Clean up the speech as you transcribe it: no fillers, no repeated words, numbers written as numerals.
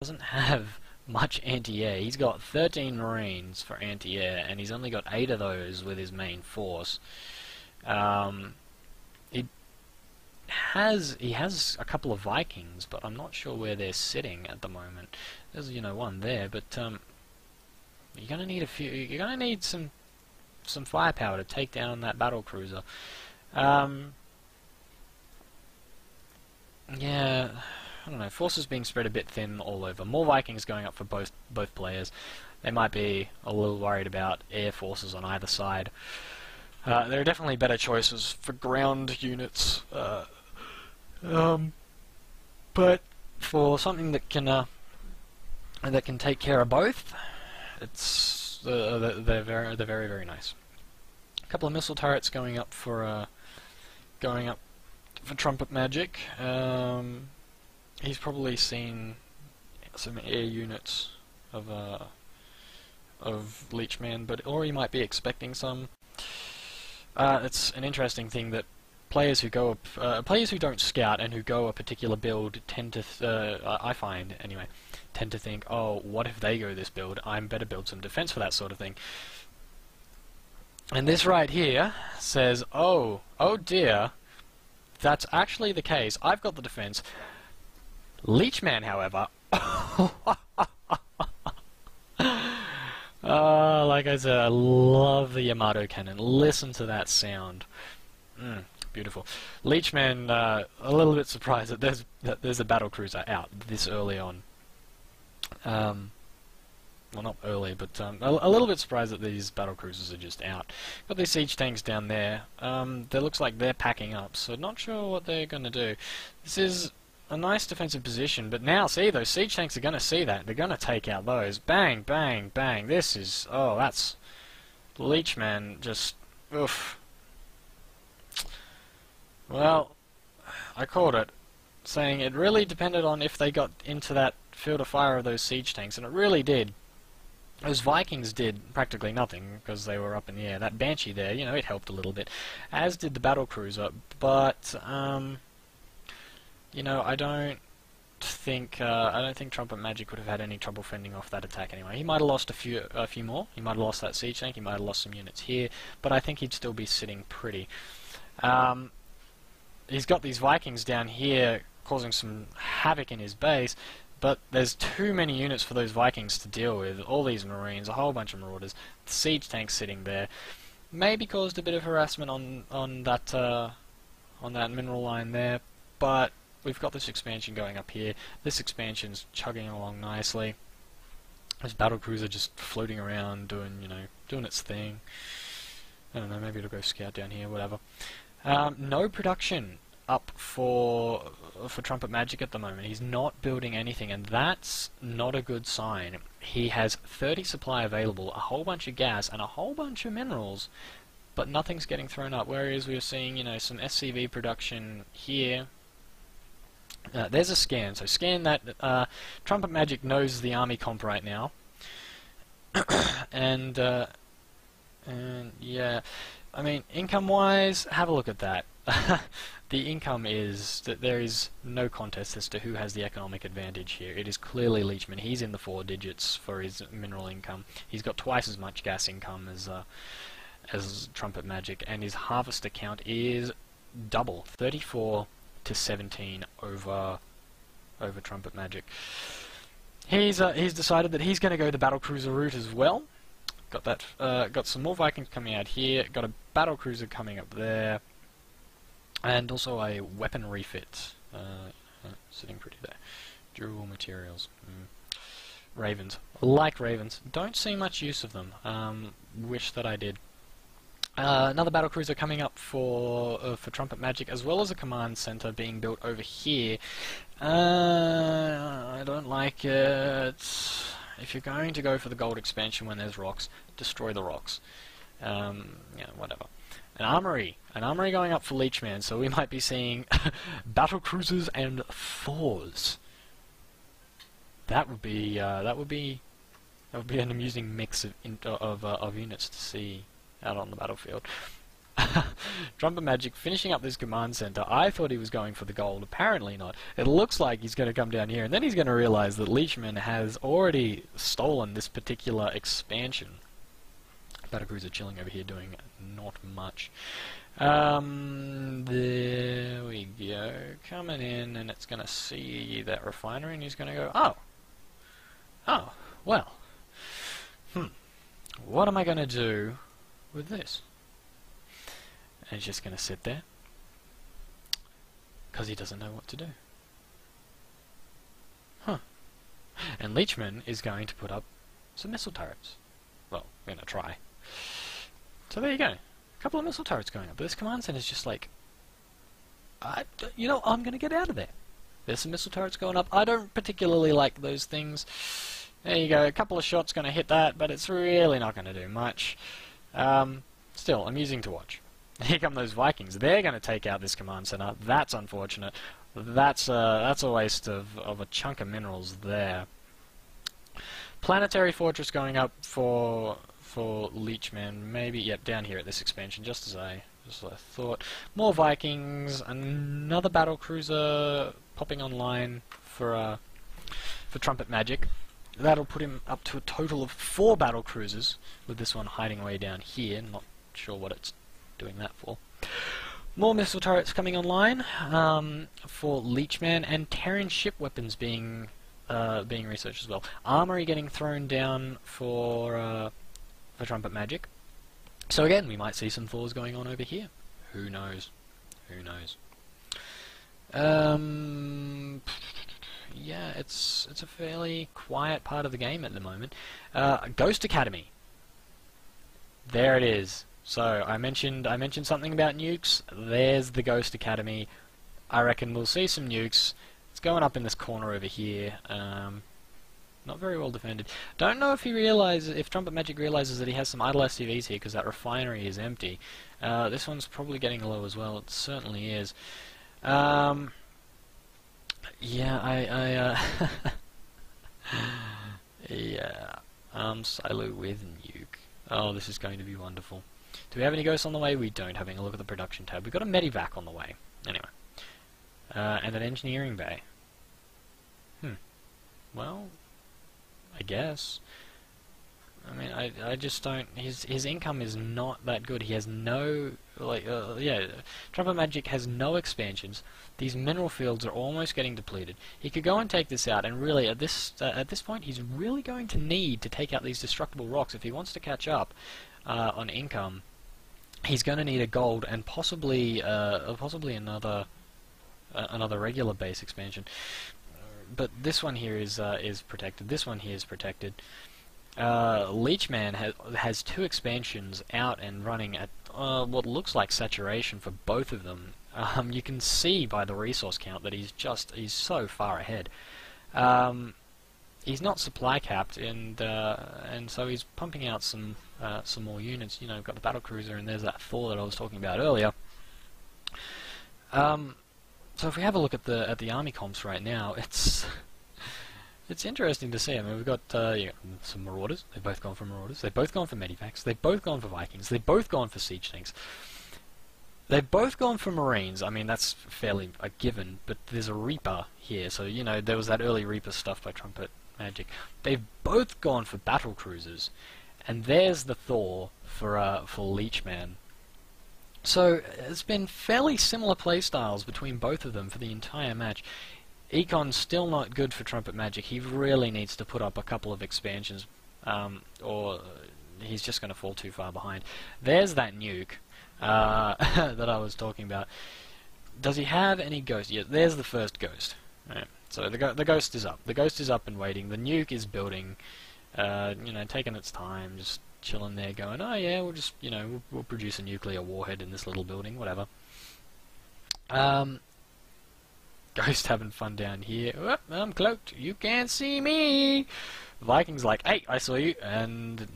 doesn't have much anti-air. He's got 13 Marines for anti-air, and he's only got 8 of those with his main force. He has a couple of Vikings, but I'm not sure where they're sitting at the moment. There's, you know, one there, but you're gonna need a few. You're gonna need some firepower to take down that battle cruiser. Yeah, I don't know. Forces being spread a bit thin all over. More Vikings going up for both players. They might be a little worried about air forces on either side. There are definitely better choices for ground units, but for something that can take care of both, it's they're very nice. A couple of missile turrets going up for trumpet magic. He's probably seen some air units of Leechman, or he might be expecting some. It's an interesting thing that players who don't scout and who go a particular build tend to, I find anyway, tend to think, oh, what if they go this build? I'm better build some defense for that sort of thing. And this right here says, oh dear, that's actually the case. I've got the defense. Leechman, however, like I said, I love the Yamato cannon. Listen to that sound. Beautiful. Leechman, a little bit surprised that there's a battle cruiser out this early on. Well, not early, but a little bit surprised that these battle cruisers are just out. Got these siege tanks down there. It looks like they're packing up, so not sure what they're going to do. This is a nice defensive position, but now, see, those siege tanks are going to see that. They're going to take out those. Bang, bang, bang. This is... oh, that's... Leechman just... oof. Well, I called it, saying it really depended on if they got into that field of fire of those siege tanks, and it really did. Those Vikings did practically nothing, because they were up in the air. That Banshee there, you know, it helped a little bit, as did the battle cruiser, but... you know, I don't think Trumpet Magic would have had any trouble fending off that attack anyway. He might have lost a few more. He might have lost that siege tank. He might have lost some units here, but I think he'd still be sitting pretty. He's got these Vikings down here causing some havoc in his base, but there's too many units for those Vikings to deal with. All these Marines, a whole bunch of Marauders, the siege tanks sitting there. Maybe caused a bit of harassment on that mineral line there, but we've got this expansion going up here. This expansion's chugging along nicely. This battle cruiser just floating around, doing its thing. I don't know, maybe it'll go scout down here, whatever. No production up for Trumpet Magic at the moment. He's not building anything, and that's not a good sign. He has 30 supply available, a whole bunch of gas, and a whole bunch of minerals, but nothing's getting thrown up. Whereas we were seeing, some SCV production here. There's a scan, so scan that. Trumpet Magic knows the army comp right now, and yeah, I mean, income-wise, have a look at that. The income is that there is no contest as to who has the economic advantage here. It is clearly Leechman. He's in the 4 digits for his mineral income. He's got twice as much gas income as Trumpet Magic, and his harvester count is double, 34 to 17 over Trumpet Magic. He's decided that he's going to go the battle cruiser route as well. Got some more Vikings coming out here. Got a battle cruiser coming up there, and also a weapon refit sitting pretty there. Durable materials. Ravens. Like Ravens. Don't see much use of them. Wish that I did. Another battle cruiser coming up for Trumpet Magic, as well as a command center being built over here. I don't like it. If you're going to go for the gold expansion when there's rocks, destroy the rocks. Yeah, whatever. An armory going up for Leechman, so we might be seeing battle cruisers and Thors. That would be an amusing mix of units to see out on the battlefield. Trumpet Magic finishing up this command center. I thought he was going for the gold. Apparently not. It looks like he's going to come down here, and then he's going to realize that Leechman has already stolen this particular expansion. Battlecruiser chilling over here doing not much. There we go. Coming in, and it's going to see that refinery, and he's going to go, oh, well, what am I going to do with this? And he's just going to sit there, because he doesn't know what to do. And Leechman is going to put up some missile turrets. Well, going to try. So there you go. A couple of missile turrets going up. But this command center is just like, I'm going to get out of there. There's some missile turrets going up. I don't particularly like those things. There you go. A couple of shots going to hit that, but it's really not going to do much. Still, amusing to watch. Here come those Vikings. They're going to take out this command center. That's unfortunate. That's a waste of a chunk of minerals there. Planetary Fortress going up for Leechman. Maybe, yep, down here at this expansion, just as I thought. More Vikings. Another battle cruiser popping online for Trumpet Magic. That'll put him up to a total of 4 battle cruisers, with this one hiding away down here. Not sure what it's doing that for. More missile turrets coming online for Leechman, and Terran ship weapons being researched as well. Armory getting thrown down for Trumpet Magic. So again, we might see some Thors going on over here. Who knows? Who knows? Yeah, it's a fairly quiet part of the game at the moment. Ghost Academy. There it is. So I mentioned something about nukes. There's the Ghost Academy. I reckon we'll see some nukes. It's going up in this corner over here. Not very well defended. Don't know if Trumpet Magic realizes that he has some idle SCVs here, because that refinery is empty. This one's probably getting low as well. It certainly is. Yeah, yeah. Silo with nuke. Oh, this is going to be wonderful. Do we have any ghosts on the way? We don't. Having a look at the production tab. We've got a medivac on the way. Anyway. And an engineering bay. Well, I guess. I mean, I just don't... His income is not that good. He has no... Trumpet Magic has no expansions. These mineral fields are almost getting depleted. He could go and take this out, and really, at this point, he's really going to need to take out these destructible rocks if he wants to catch up on income. He's going to need a gold and possibly another regular base expansion. But this one here is protected. This one here is protected. Leechman has 2 expansions out and running at what looks like saturation for both of them. You can see by the resource count that he's so far ahead. He's not supply capped, and so he's pumping out some more units. You know, we've got the battle cruiser, and there's that Thor that I was talking about earlier. So if we have a look at the army comps right now, it's interesting to see. I mean, we've got some Marauders. They've both gone for Marauders. They've both gone for Medivacs. They've both gone for Vikings. They've both gone for Siege Tanks. They've both gone for Marines. I mean, that's fairly a given, but there's a Reaper here, so, you know, there was that early Reaper stuff by Trumpet Magic. They've both gone for battle cruisers, and there's the Thor for Leechman. So, it's been fairly similar playstyles between both of them for the entire match. Econ's still not good for Trumpet Magic. He really needs to put up a couple of expansions, or he's just going to fall too far behind. There's that nuke that I was talking about. Does he have any ghosts? Yeah, there's the first ghost. Right. So the ghost is up. The ghost is up and waiting. The nuke is building. You know, taking its time, just chilling there, going, oh yeah, we'll just, you know, we'll produce a nuclear warhead in this little building, whatever. Ghost having fun down here. Oh, I'm cloaked. You can't see me. Vikings like, hey, I saw you, and